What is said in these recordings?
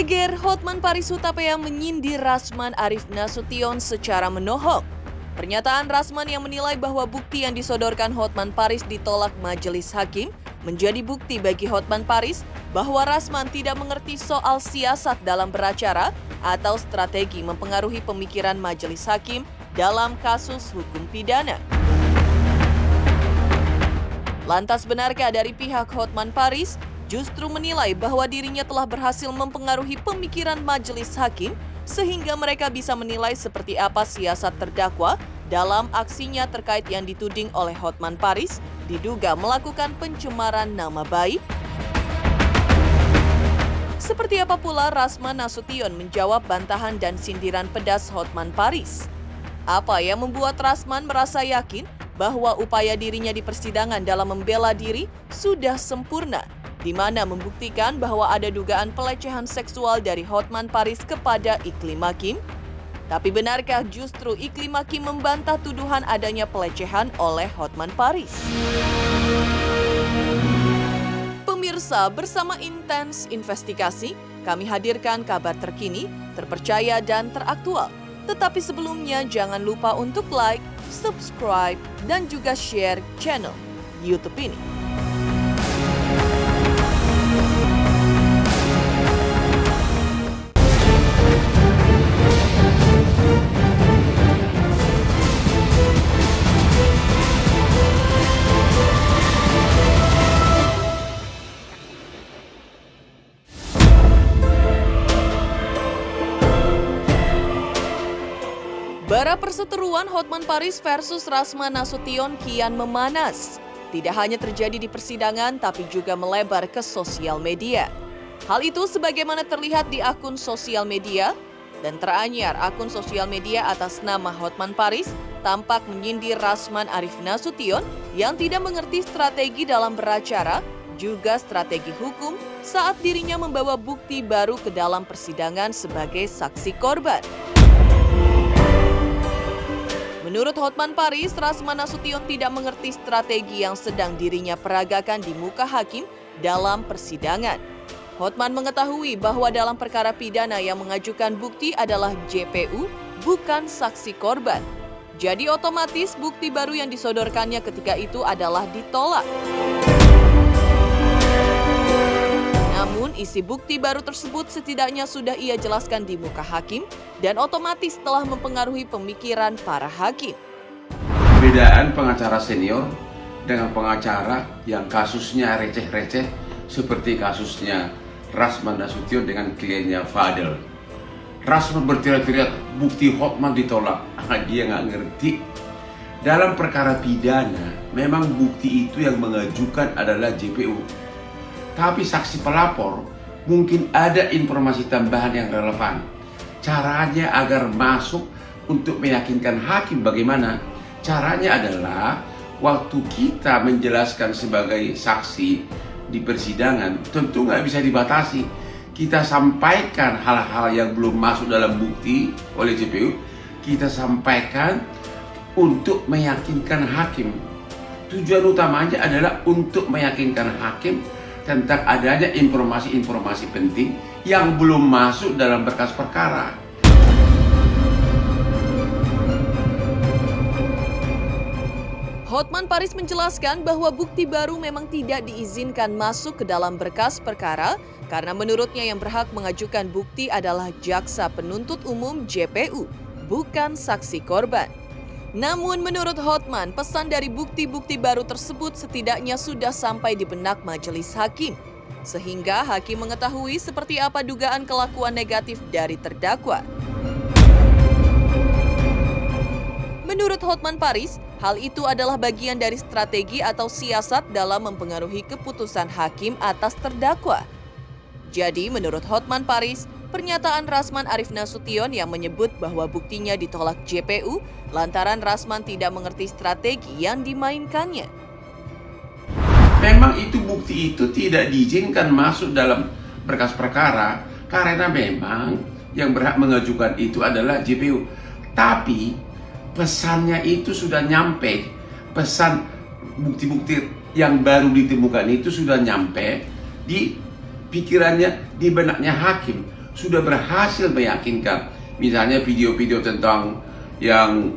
Geger, Hotman Paris Hutapea menyindir Rasman Arief Nasution secara menohok. Pernyataan Rasman yang menilai bahwa bukti yang disodorkan Hotman Paris ditolak majelis hakim menjadi bukti bagi Hotman Paris bahwa Rasman tidak mengerti soal siasat dalam beracara atau strategi mempengaruhi pemikiran majelis hakim dalam kasus hukum pidana. Lantas benarkah dari pihak Hotman Paris justru menilai bahwa dirinya telah berhasil mempengaruhi pemikiran majelis hakim sehingga mereka bisa menilai seperti apa siasat terdakwa dalam aksinya terkait yang dituding oleh Hotman Paris diduga melakukan pencemaran nama baik? Seperti apa pula Rasman Nasution menjawab bantahan dan sindiran pedas Hotman Paris? Apa yang membuat Rasman merasa yakin bahwa upaya dirinya di persidangan dalam membela diri sudah sempurna, di mana membuktikan bahwa ada dugaan pelecehan seksual dari Hotman Paris kepada Iklim Hakim? Tapi benarkah justru Iklim Hakim membantah tuduhan adanya pelecehan oleh Hotman Paris? Pemirsa, bersama Intens Investigasi, kami hadirkan kabar terkini, terpercaya dan teraktual. Tetapi sebelumnya jangan lupa untuk like, subscribe, dan juga share channel YouTube ini. Bara perseteruan Hotman Paris versus Rasman Nasution kian memanas. Tidak hanya terjadi di persidangan, tapi juga melebar ke sosial media. Hal itu sebagaimana terlihat di akun sosial media, dan teranyar akun sosial media atas nama Hotman Paris tampak menyindir Rasman Arief Nasution yang tidak mengerti strategi dalam beracara, juga strategi hukum saat dirinya membawa bukti baru ke dalam persidangan sebagai saksi korban. Menurut Hotman Paris, Rasman Nasution tidak mengerti strategi yang sedang dirinya peragakan di muka hakim dalam persidangan. Hotman mengetahui bahwa dalam perkara pidana yang mengajukan bukti adalah JPU, bukan saksi korban. Jadi otomatis bukti baru yang disodorkannya ketika itu adalah ditolak. Namun isi bukti baru tersebut setidaknya sudah ia jelaskan di muka hakim dan otomatis telah mempengaruhi pemikiran para hakim. Perbedaan pengacara senior dengan pengacara yang kasusnya receh-receh seperti kasusnya Rasman Nasution dengan kliennya Fadel. Rasman berteriak-teriak bukti Hotman ditolak. Dia nggak ngerti. Dalam perkara pidana memang bukti itu yang mengajukan adalah JPU. Tapi saksi pelapor mungkin ada informasi tambahan yang relevan. Caranya agar masuk untuk meyakinkan hakim bagaimana? Caranya adalah waktu kita menjelaskan sebagai saksi di persidangan tentu nggak bisa dibatasi. Kita sampaikan hal-hal yang belum masuk dalam bukti oleh JPU. Kita sampaikan untuk meyakinkan hakim. Tujuan utamanya adalah untuk meyakinkan hakim tentang adanya informasi-informasi penting yang belum masuk dalam berkas perkara. Hotman Paris menjelaskan bahwa bukti baru memang tidak diizinkan masuk ke dalam berkas perkara karena menurutnya yang berhak mengajukan bukti adalah jaksa penuntut umum JPU, bukan saksi korban. Namun menurut Hotman, pesan dari bukti-bukti baru tersebut setidaknya sudah sampai di benak majelis hakim, sehingga hakim mengetahui seperti apa dugaan kelakuan negatif dari terdakwa. Menurut Hotman Paris, hal itu adalah bagian dari strategi atau siasat dalam mempengaruhi keputusan hakim atas terdakwa. Jadi menurut Hotman Paris, pernyataan Rasman Arief Nasution yang menyebut bahwa buktinya ditolak JPU lantaran Rasman tidak mengerti strategi yang dimainkannya. Memang itu bukti itu tidak diizinkan masuk dalam berkas perkara karena memang yang berhak mengajukan itu adalah JPU. Tapi pesannya itu sudah nyampe, pesan bukti-bukti yang baru ditemukan itu sudah nyampe di pikirannya, di benaknya hakim. sudah berhasil meyakinkan. Misalnya video-video tentang yang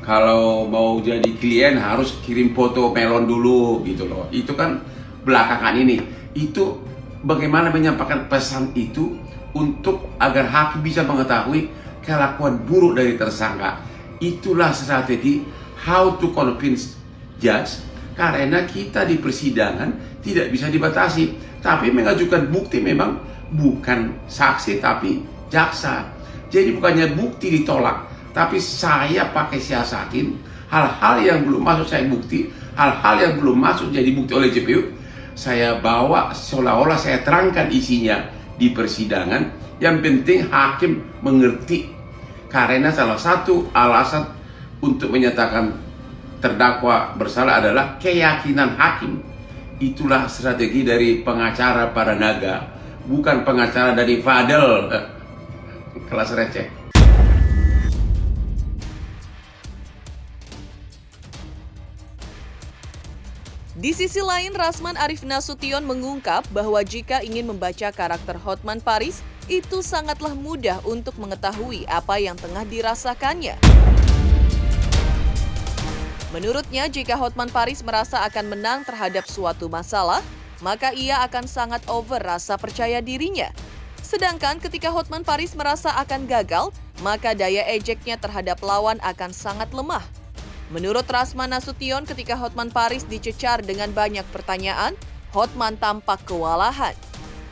kalau mau jadi klien harus kirim foto melon dulu gitu loh. Itu kan belakangan ini. Itu bagaimana menyampaikan pesan itu untuk agar hakim bisa mengetahui kelakuan buruk dari tersangka. Itulah strategi how to convince judge, karena kita di persidangan tidak bisa dibatasi, tapi mengajukan bukti memang bukan saksi tapi jaksa. Jadi bukannya bukti ditolak, tapi saya pakai siasatin hal-hal yang belum masuk saya bukti, hal-hal yang belum masuk jadi bukti oleh JPU, saya bawa seolah-olah saya terangkan isinya di persidangan. Yang penting hakim mengerti, karena salah satu alasan untuk menyatakan terdakwa bersalah adalah keyakinan hakim. Itulah strategi dari pengacara Baranaga, bukan pengacara dari Fadel. Kelas receh. Di sisi lain, Rasman Arif Nasution mengungkap bahwa jika ingin membaca karakter Hotman Paris, itu sangatlah mudah untuk mengetahui apa yang tengah dirasakannya. Menurutnya, jika Hotman Paris merasa akan menang terhadap suatu masalah, maka ia akan sangat over rasa percaya dirinya. Sedangkan ketika Hotman Paris merasa akan gagal, maka daya ejeknya terhadap lawan akan sangat lemah. Menurut Rasman Nasution, ketika Hotman Paris dicecar dengan banyak pertanyaan, Hotman tampak kewalahan.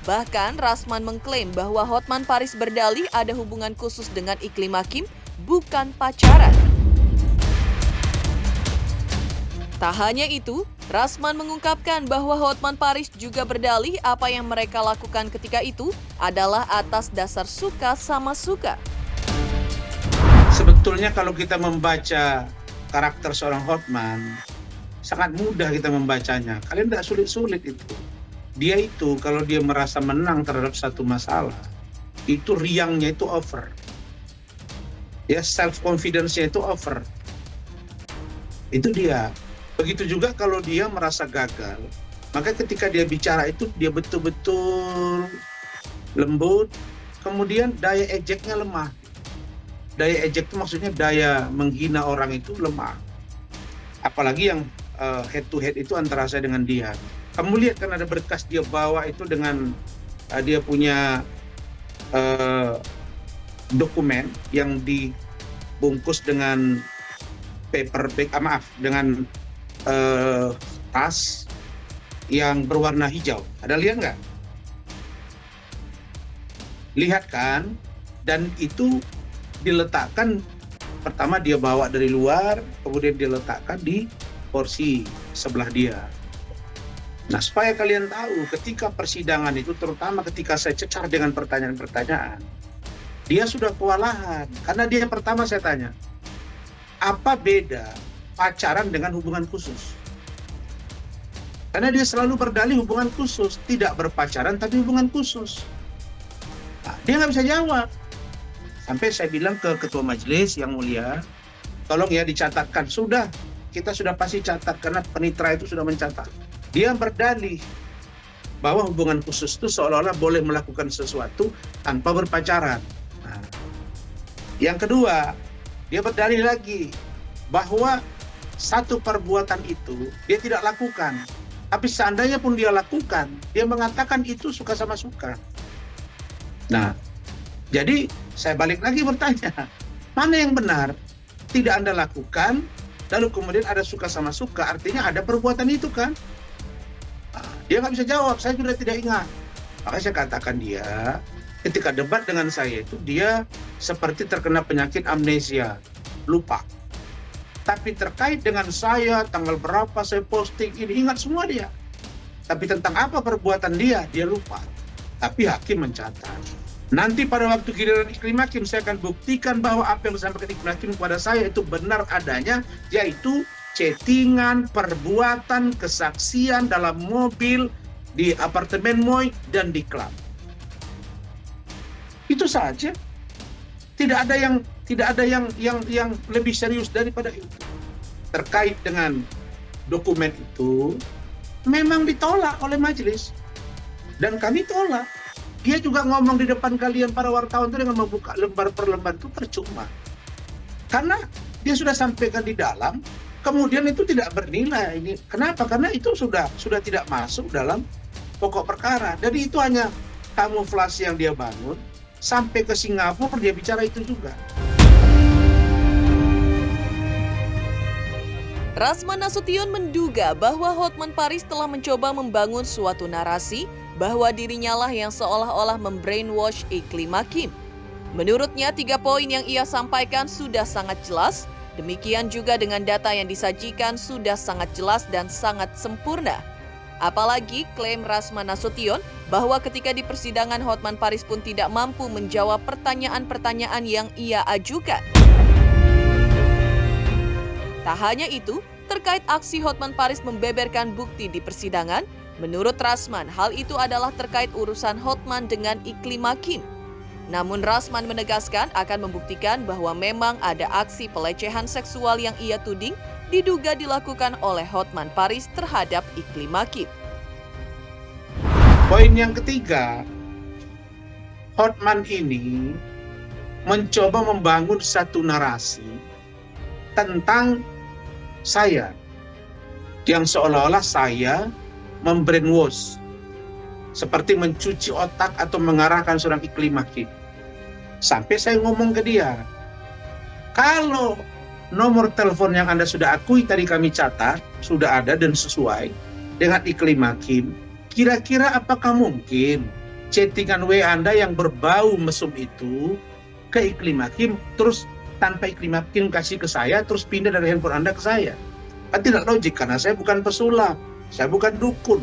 Bahkan Rasman mengklaim bahwa Hotman Paris berdalih ada hubungan khusus dengan Iklim Hakim, bukan pacaran. Tak hanya itu, Rasman mengungkapkan bahwa Hotman Paris juga berdalih apa yang mereka lakukan ketika itu adalah atas dasar suka sama suka. Sebetulnya kalau kita membaca karakter seorang Hotman, sangat mudah kita membacanya. Kalian tidak sulit-sulit itu. Dia itu kalau dia merasa menang terhadap satu masalah, itu riangnya itu over. Ya, self-confidence-nya itu over. Itu dia. Begitu juga kalau dia merasa gagal, maka ketika dia bicara itu dia betul-betul lembut, kemudian daya ejeknya lemah. Daya ejek itu maksudnya daya menghina orang itu lemah. Apalagi yang head to head itu antara saya dengan dia. Kamu lihat kan ada berkas dia bawa itu dengan dia punya dokumen yang dibungkus dengan paper bag, dengan tas yang berwarna hijau. Ada lihat nggak? Lihat kan? Dan itu diletakkan, pertama dia bawa dari luar, kemudian diletakkan di kursi sebelah dia. Nah, supaya kalian tahu, ketika persidangan itu, terutama ketika saya cecar dengan pertanyaan-pertanyaan, dia sudah kewalahan. Karena dia yang pertama saya tanya, apa beda pacaran dengan hubungan khusus? Karena dia selalu berdalih hubungan khusus, tidak berpacaran tapi hubungan khusus. Nah, dia nggak bisa jawab. Sampai saya bilang ke ketua majelis yang mulia, tolong ya dicatatkan. Sudah, kita sudah pasti catat karena penitra itu sudah mencatat. Dia berdalih bahwa hubungan khusus itu seolah-olah boleh melakukan sesuatu tanpa berpacaran. Nah, yang kedua, dia berdalih lagi bahwa satu perbuatan itu dia tidak lakukan. Tapi seandainya pun dia lakukan, dia mengatakan itu suka sama suka. Nah, jadi saya balik lagi bertanya, mana yang benar? Tidak Anda lakukan, lalu kemudian ada suka sama suka, artinya ada perbuatan itu kan? Nah, dia nggak bisa jawab, saya sudah tidak ingat. Makanya saya katakan dia, ketika debat dengan saya itu, dia seperti terkena penyakit amnesia, lupa. Tapi terkait dengan saya, tanggal berapa saya posting, ini ingat semua dia. Tapi tentang apa perbuatan dia lupa. Tapi hakim mencatat. Nanti pada waktu giliran Iklim Hakim, saya akan buktikan bahwa apa yang disampaikan Iklim Hakim kepada saya itu benar adanya, yaitu chattingan, perbuatan, kesaksian dalam mobil, di apartemen Moy, dan di klub. Itu saja. Tidak ada yang lebih serius daripada itu. Terkait dengan dokumen itu memang ditolak oleh majelis dan kami tolak. dia juga ngomong di depan kalian para wartawan itu dengan membuka lembar per lembar itu percuma. Karena dia sudah sampaikan di dalam, kemudian itu tidak bernilai. Ini kenapa? Karena itu sudah tidak masuk dalam pokok perkara. Jadi itu hanya kamuflase yang dia bangun. Sampai ke Singapura dia bicara itu juga. Rasman Nasution menduga bahwa Hotman Paris telah mencoba membangun suatu narasi bahwa dirinya lah yang seolah-olah membrainwash Iklim Hakim. Menurutnya, 3 poin yang ia sampaikan sudah sangat jelas, demikian juga dengan data yang disajikan sudah sangat jelas dan sangat sempurna. Apalagi klaim Rasman Nasution bahwa ketika di persidangan Hotman Paris pun tidak mampu menjawab pertanyaan-pertanyaan yang ia ajukan. Tak hanya itu, terkait aksi Hotman Paris membeberkan bukti di persidangan, menurut Rasman hal itu adalah terkait urusan Hotman dengan Iklim Hakim. Namun Rasman menegaskan akan membuktikan bahwa memang ada aksi pelecehan seksual yang ia tuding diduga dilakukan oleh Hotman Paris terhadap Iklim Hakim. Poin yang ketiga, Hotman ini mencoba membangun satu narasi tentang saya, yang seolah-olah saya membrainwash, seperti mencuci otak atau mengarahkan seorang Iklim Hakim. Sampai saya ngomong ke dia, kalau nomor telepon yang Anda sudah akui tadi kami catat, sudah ada dan sesuai dengan Iklim Hakim, kira-kira apakah mungkin chattingan WA Anda yang berbau mesum itu ke Iklim Hakim, terus tanpa Iklim Hakim kasih ke saya, terus pindah dari handphone Anda ke saya? Kan tidak logik, karena saya bukan pesulap, saya bukan dukun.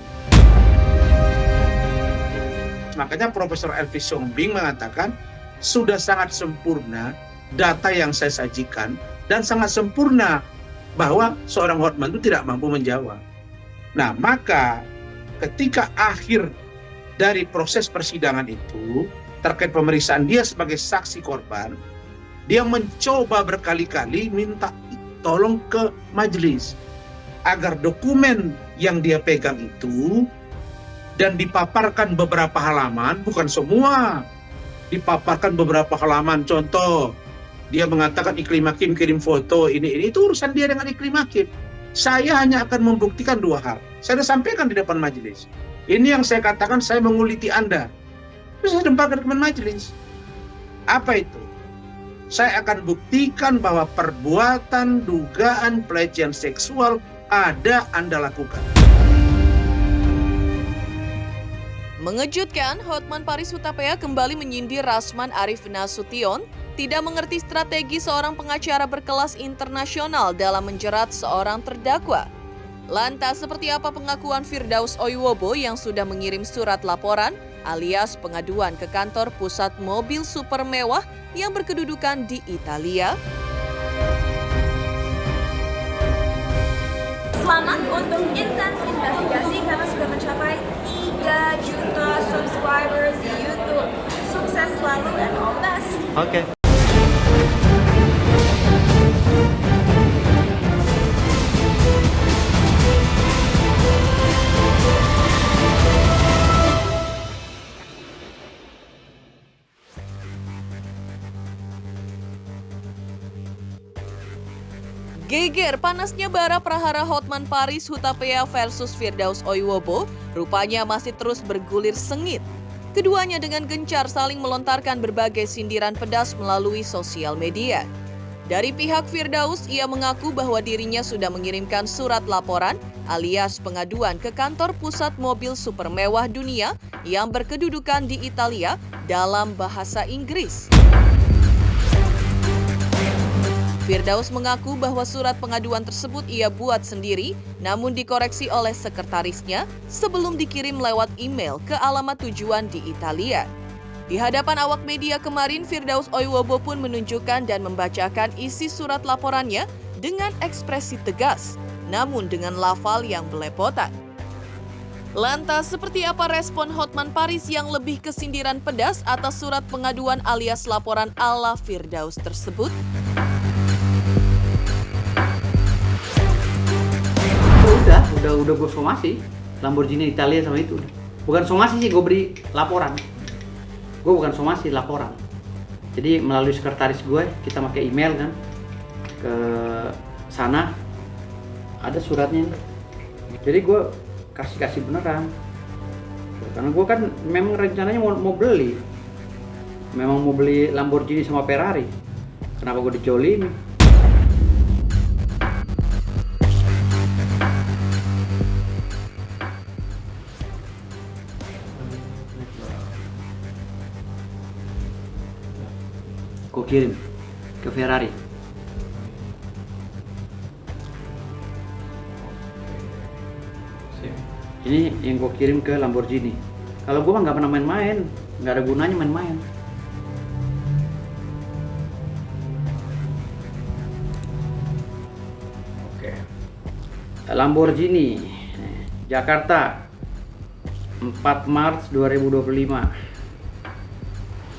Makanya Profesor Elvis Songbing mengatakan, sudah sangat sempurna data yang saya sajikan, dan sangat sempurna bahwa seorang Hotman itu tidak mampu menjawab. Nah, maka ketika akhir dari proses persidangan itu, terkait pemeriksaan dia sebagai saksi korban, dia mencoba berkali-kali minta tolong ke majelis agar dokumen yang dia pegang itu dan dipaparkan beberapa halaman, bukan semua, dipaparkan beberapa halaman. Contoh, dia mengatakan Iklim Hakim kirim foto ini itu urusan dia dengan Iklim Hakim. Saya hanya akan membuktikan 2 hal. Saya sudah sampaikan di depan majelis. Ini yang saya katakan, saya menguliti Anda. Terus saya dempatkan ke majelis. Apa itu? Saya akan buktikan bahwa perbuatan dugaan pelecehan seksual ada Anda lakukan. Mengejutkan, Hotman Paris Hutapea kembali menyindir Rasman Arif Nasution tidak mengerti strategi seorang pengacara berkelas internasional dalam menjerat seorang terdakwa. Lantas, seperti apa pengakuan Firdaus Oiwobo yang sudah mengirim surat laporan alias pengaduan ke kantor pusat mobil super mewah yang berkedudukan di Italia? Selamat untuk Intens Investigasi karena sudah mencapai 3 juta subscribers di YouTube. Sukses selalu dan all the best. Oke. Geger panasnya bara prahara Hotman Paris Hutapea versus Firdaus Oiwobo rupanya masih terus bergulir sengit. Keduanya dengan gencar saling melontarkan berbagai sindiran pedas melalui sosial media. Dari pihak Firdaus, ia mengaku bahwa dirinya sudah mengirimkan surat laporan alias pengaduan ke kantor pusat mobil super mewah dunia yang berkedudukan di Italia dalam bahasa Inggris. Firdaus mengaku bahwa surat pengaduan tersebut ia buat sendiri, namun dikoreksi oleh sekretarisnya sebelum dikirim lewat email ke alamat tujuan di Italia. Di hadapan awak media kemarin, Firdaus Oiwobo pun menunjukkan dan membacakan isi surat laporannya dengan ekspresi tegas, namun dengan lafal yang belepotan. Lantas, seperti apa respon Hotman Paris yang lebih ke sindiran pedas atas surat pengaduan alias laporan ala Firdaus tersebut? Udah gue somasi Lamborghini Italia sama itu. Bukan somasi sih, gue beri laporan. gue bukan somasi, laporan. Jadi melalui sekretaris gue, kita pakai email kan ke sana, ada suratnya. Jadi gue kasih beneran, karena gue kan memang rencananya mau beli, memang mau beli Lamborghini sama Ferrari. Kenapa gue dijolimi? Gue kirim ke Ferrari. Ini yang gue kirim ke Lamborghini. Kalau gue mah nggak pernah main-main, nggak ada gunanya main-main. Oke. Lamborghini, Jakarta, 4 Maret 2025.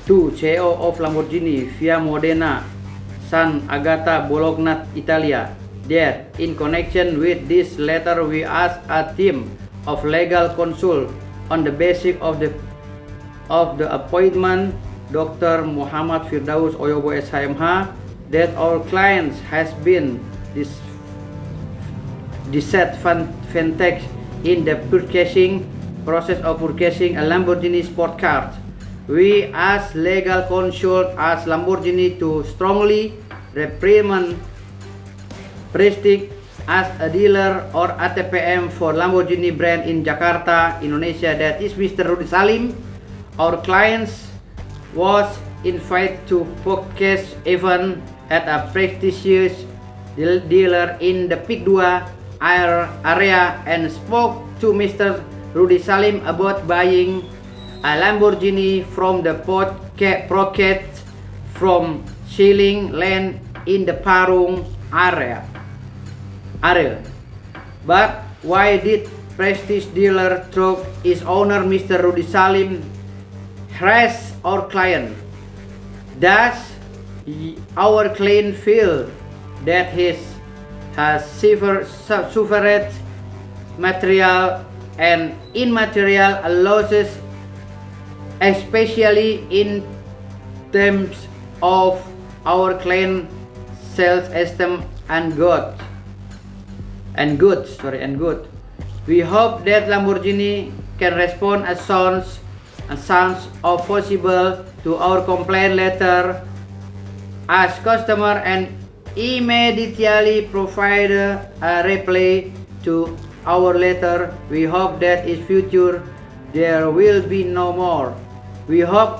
To CEO of Lamborghini via Modena, San Agata, Bologna, Italia. That in connection with this letter we ask a team of legal counsel on the basis of the appointment Dr. Muhammad Firdaus Oyobo SHMH that our clients has been disadvantaged in the purchasing process of purchasing a Lamborghini sport car. We as legal counsel ask Lamborghini to strongly reprimand Prestige as a dealer or ATPM for Lamborghini brand in Jakarta, Indonesia. That is Mr. Rudy Salim. Our clients was invited to focus event at a prestigious dealer in the Peak 2 area and spoke to Mr. Rudy Salim about buying a Lamborghini from the pocket from Shilling Land in the Parung area. But why did Prestige dealer through his owner Mr. Rudy Salim harass our client? Does our client feel that he has suffered material and immaterial losses, especially in terms of our client self-esteem and goods? We hope that Lamborghini can respond as soon as possible to our complaint letter as customer and immediately provide a reply to our letter. We hope that in future there will be no more. We have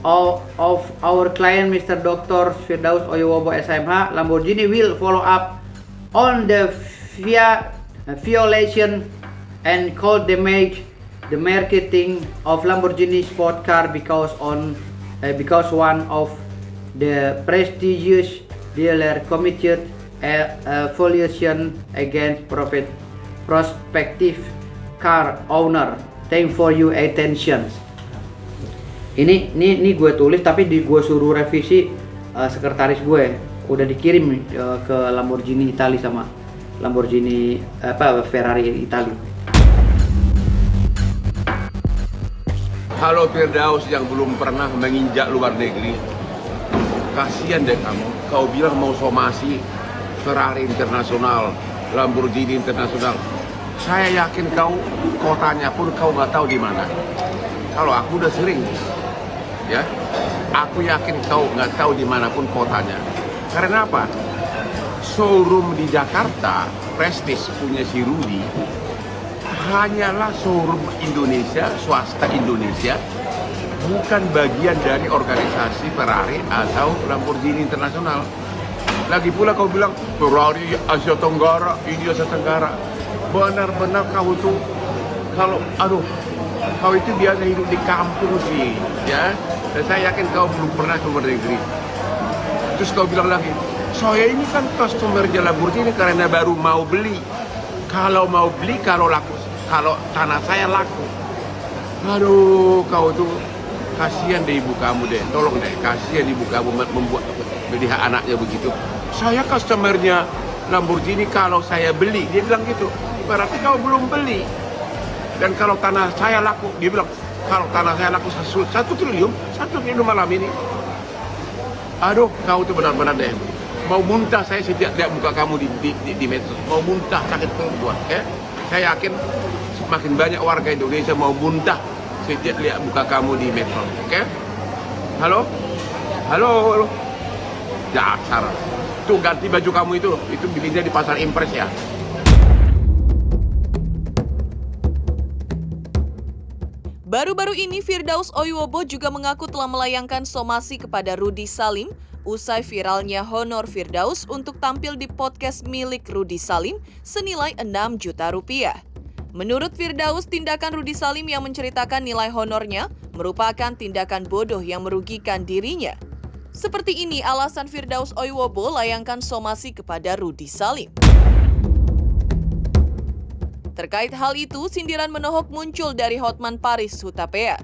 of our client Mr. Dr. Firdaus Oyobo SHMH. Lamborghini will follow up on the violation and call damage the marketing of Lamborghini sport car because one of the prestigious dealer committed a violation against prospective car owner. Thank for your attention. Ini gue tulis tapi gue suruh revisi sekretaris gue, udah dikirim ke Lamborghini Italia sama Lamborghini Ferrari Italia. Halo Firdaus yang belum pernah menginjak luar negeri, kasihan deh kamu. Kau bilang mau somasi Ferrari internasional, Lamborghini internasional. Saya yakin kau kotanya pun kau nggak tahu di mana. Kalau aku udah sering, ya, aku yakin kau nggak tahu dimanapun kotanya. Karena apa? Showroom di Jakarta, Prestige punya si Rudy, hanyalah showroom Indonesia, swasta Indonesia, bukan bagian dari organisasi Ferrari atau Lamborghini internasional. Lagi pula kau bilang Ferrari Asia Tenggara, India Asia Tenggara. Benar-benar kau tuh, kau itu biasa hidup di kampung sih, ya. Dan saya yakin kau belum pernah keluar negeri. Terus kau bilang lagi, saya ini kan customer Lamborghini karena baru mau beli. Kalau mau beli, kalau tanah saya laku. Aduh, kau tuh kasihan deh ibu kamu deh. Tolong deh, kasihan ibu kamu membuat melihat anaknya begitu. Saya customernya Lamborghini, kalau saya beli, dia bilang gitu. berarti kau belum beli. Dan kalau tanah saya laku, dia bilang, kalau tanah saya laku 1 triliun malam ini. Aduh, kau tuh benar-benar deh. Mau muntah saya setiap lihat muka kamu di medsos. Mau muntah, sakit perut. Saya yakin semakin banyak warga Indonesia mau muntah setiap lihat muka kamu di medsos. Oke? Halo? Halo? Dasar. Tuh ganti baju kamu itu belinya di Pasar Impres ya. Baru-baru ini Firdaus Oiwobo juga mengaku telah melayangkan somasi kepada Rudy Salim usai viralnya honor Firdaus untuk tampil di podcast milik Rudy Salim senilai 6 juta rupiah. Menurut Firdaus, tindakan Rudy Salim yang menceritakan nilai honornya merupakan tindakan bodoh yang merugikan dirinya. Seperti ini alasan Firdaus Oiwobo layangkan somasi kepada Rudy Salim. Terkait hal itu, sindiran menohok muncul dari Hotman Paris Hutapea.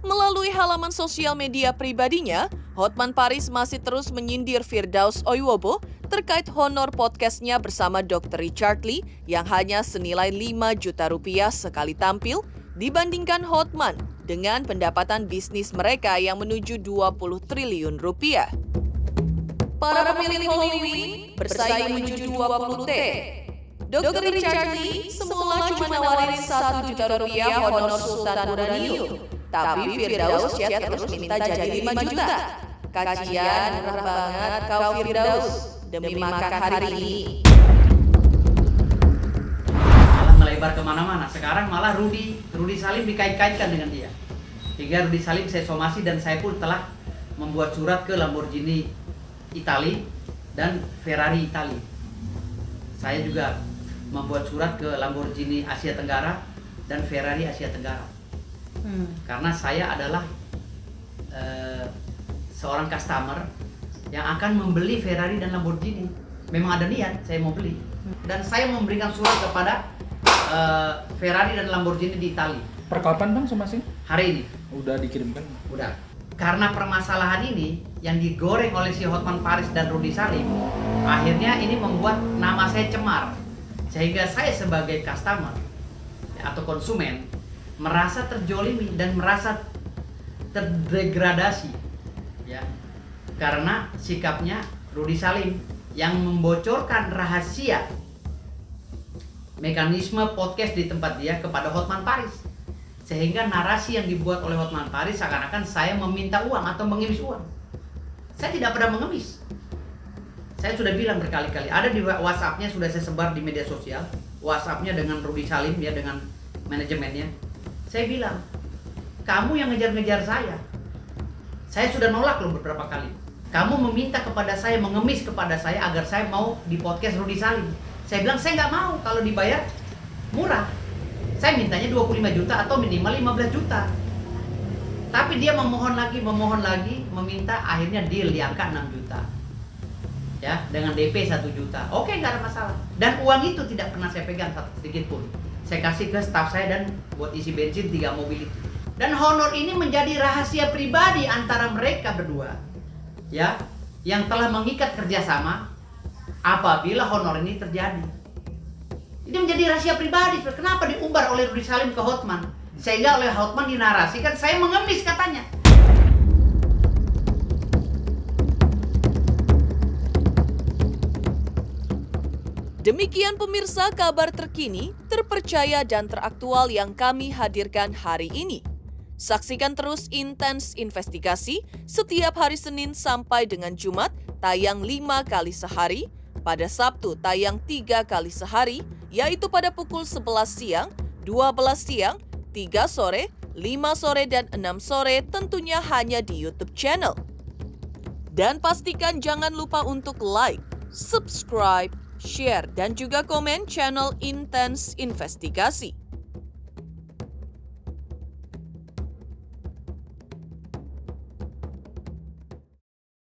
Melalui halaman sosial media pribadinya, Hotman Paris masih terus menyindir Firdaus Oiwobo terkait honor podcastnya bersama Dr. Richard Lee yang hanya senilai 5 juta rupiah sekali tampil dibandingkan Hotman dengan pendapatan bisnis mereka yang menuju 20 triliun rupiah. Para pemilik Hollywood bersaing menuju 20 T. Dr. Richard Lee semula cuma nawarin 1 juta rupiah honor Sultan Uranium, tapi Firdaus chat terus minta jadi 5 juta. Kajian murah banget kau Firdaus, demi makan hari ini. Malah melebar kemana-mana. Sekarang malah Rudy Salim dikait-kaitkan dengan dia. Hingga Rudy Salim saya somasi dan saya pun telah membuat surat ke Lamborghini Itali dan Ferrari Itali. Saya juga membuat surat ke Lamborghini Asia Tenggara dan Ferrari Asia Tenggara. Karena saya adalah seorang customer yang akan membeli Ferrari dan Lamborghini. Memang ada niat saya mau beli. Dan saya memberikan surat kepada Ferrari dan Lamborghini di Itali. Per kapan Bang somasi? Hari ini. Udah dikirimkan? Udah. Karena permasalahan ini yang digoreng oleh si Hotman Paris dan Rudy Salim, akhirnya ini membuat nama saya cemar. Sehingga saya sebagai customer atau konsumen merasa terjolimi dan merasa terdegradasi, ya, karena sikapnya Rudy Salim yang membocorkan rahasia mekanisme podcast di tempat dia kepada Hotman Paris, sehingga narasi yang dibuat oleh Hotman Paris seakan-akan saya meminta uang atau mengemis uang. Saya tidak pernah mengemis. Saya sudah bilang berkali-kali, ada di WhatsApp-nya sudah saya sebar di media sosial, WhatsApp-nya dengan Rudy Salim ya, dengan manajemennya. Saya bilang, kamu yang ngejar-ngejar saya. Saya sudah nolak loh beberapa kali. Kamu meminta kepada saya, mengemis kepada saya agar saya mau di podcast Rudy Salim. Saya bilang, saya nggak mau kalau dibayar murah. Saya mintanya 25 juta atau minimal 15 juta. Tapi dia memohon lagi, meminta, akhirnya deal di angka 6 juta. Ya, dengan DP 1 juta. Oke, nggak ada masalah. Dan uang itu tidak pernah saya pegang sedikit pun. Saya kasih ke staf saya dan buat isi bensin 3 mobil itu. Dan honor ini menjadi rahasia pribadi antara mereka berdua. Ya, yang telah mengikat kerjasama apabila honor ini terjadi. Ini menjadi rahasia pribadi. Kenapa diumbar oleh Rudy Salim ke Hotman? Sehingga oleh Hotman dinarasikan saya mengemis katanya. Demikian pemirsa kabar terkini, terpercaya dan teraktual yang kami hadirkan hari ini. Saksikan terus Intens Investigasi setiap hari Senin sampai dengan Jumat tayang 5 kali sehari, pada Sabtu tayang 3 kali sehari, yaitu pada pukul 11 siang, 12 siang, 3 sore, 5 sore, dan 6 sore tentunya hanya di YouTube channel. Dan pastikan jangan lupa untuk like, subscribe, share, dan juga komen channel Intens Investigasi.